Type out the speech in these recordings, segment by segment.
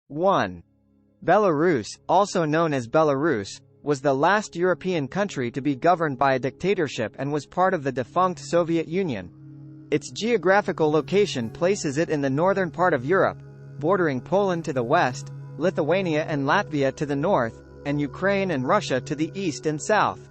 1. Belarus, also known as Belarus, was the last European country to be governed by a dictatorship and was part of the defunct Soviet Union. Its geographical location places it in the northern part of Europe, bordering Poland to the west, Lithuania and Latvia to the north, and Ukraine and Russia to the east and south.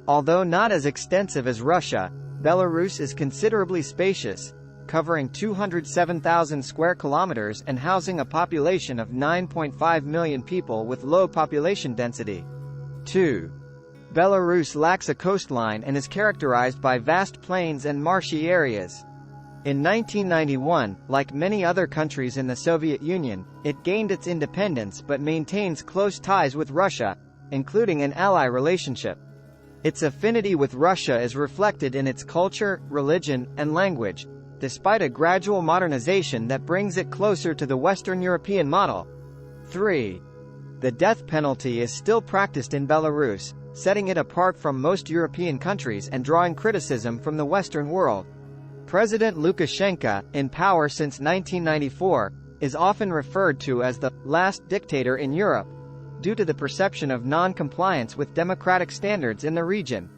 Although not as extensive as Russia, Belarus is considerably spacious, covering 207,000 square kilometers and housing a population of 9.5 million people with low population density. 2. Belarus lacks a coastline and is characterized by vast plains and marshy areas. In 1991, like many other countries in the Soviet Union, it gained its independence but maintains close ties with Russia, including an ally relationship. Its affinity with Russia is reflected in its culture, religion, and language, despite a gradual modernization that brings it closer to the Western European model. 3. The death penalty is still practiced in Belarus, setting it apart from most European countries and drawing criticism from the Western world. President Lukashenko, in power since 1994, is often referred to as the last dictator in Europe, due to the perception of non-compliance with democratic standards in the region.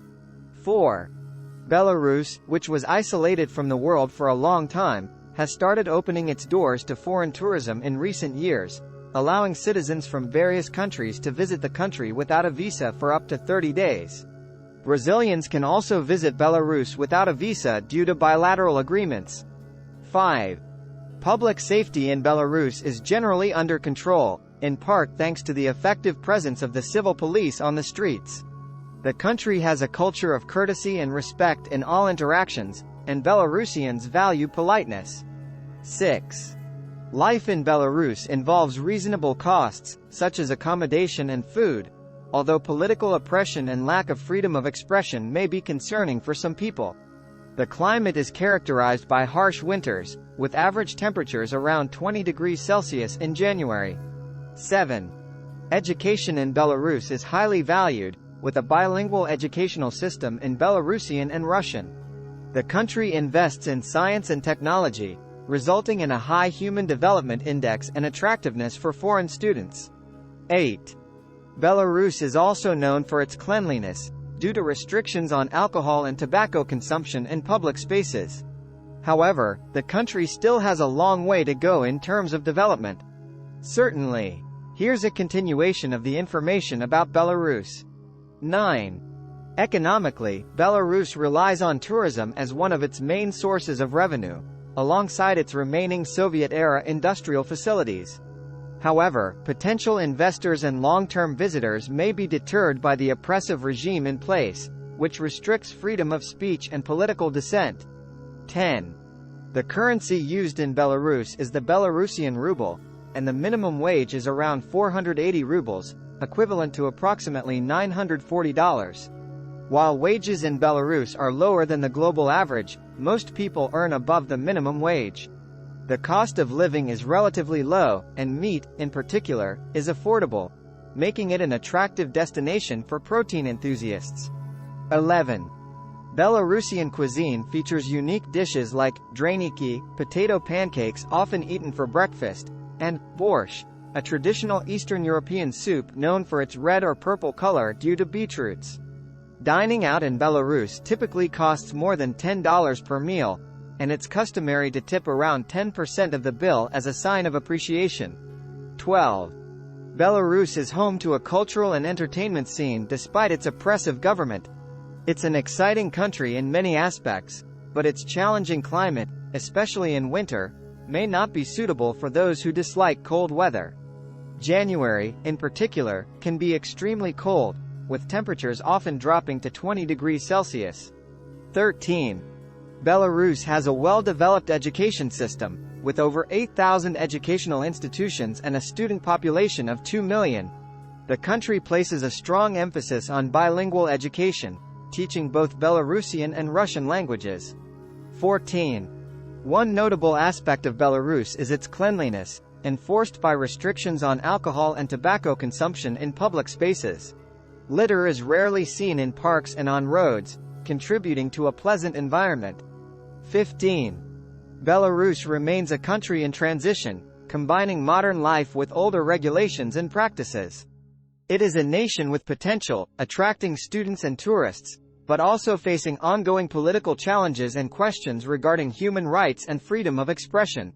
4. Belarus, which was isolated from the world for a long time, has started opening its doors to foreign tourism in recent years, allowing citizens from various countries to visit the country without a visa for up to 30 days. Brazilians can also visit Belarus without a visa due to bilateral agreements. 5. Public safety in Belarus is generally under control, in part thanks to the effective presence of the civil police on the streets. The country has a culture of courtesy and respect in all interactions, and Belarusians value politeness. 6. Life in Belarus involves reasonable costs, such as accommodation and food, although political oppression and lack of freedom of expression may be concerning for some people. The climate is characterized by harsh winters, with average temperatures around 20 degrees Celsius in January. 7. Education in Belarus is highly valued, with a bilingual educational system in Belarusian and Russian. The country invests in science and technology, resulting in a high Human Development Index and attractiveness for foreign students. 8. Belarus is also known for its cleanliness, due to restrictions on alcohol and tobacco consumption in public spaces. However, the country still has a long way to go in terms of development. Certainly. Here's a continuation of the information about Belarus. 9. Economically, Belarus relies on tourism as one of its main sources of revenue, alongside its remaining Soviet-era industrial facilities. However, potential investors and long-term visitors may be deterred by the oppressive regime in place, which restricts freedom of speech and political dissent. 10. The currency used in Belarus is the Belarusian ruble, and the minimum wage is around 480 rubles, equivalent to approximately $940. While wages in Belarus are lower than the global average, most people earn above the minimum wage. The cost of living is relatively low, and meat, in particular, is affordable, making it an attractive destination for protein enthusiasts. 11. Belarusian cuisine features unique dishes like draniki, potato pancakes often eaten for breakfast, and borscht, a traditional Eastern European soup known for its red or purple color due to beetroots. Dining out in Belarus typically costs more than $10 per meal, and it's customary to tip around 10% of the bill as a sign of appreciation. 12. Belarus is home to a cultural and entertainment scene despite its oppressive government. It's an exciting country in many aspects, but its challenging climate, especially in winter, may not be suitable for those who dislike cold weather. January, in particular, can be extremely cold, with temperatures often dropping to 20 degrees Celsius. 13. Belarus has a well-developed education system, with over 8,000 educational institutions and a student population of 2 million. The country places a strong emphasis on bilingual education, teaching both Belarusian and Russian languages. 14. One notable aspect of Belarus is its cleanliness, enforced by restrictions on alcohol and tobacco consumption in public spaces. Litter is rarely seen in parks and on roads, contributing to a pleasant environment. 15. Belarus remains a country in transition, combining modern life with older regulations and practices. It is a nation with potential, attracting students and tourists, but also facing ongoing political challenges and questions regarding human rights and freedom of expression.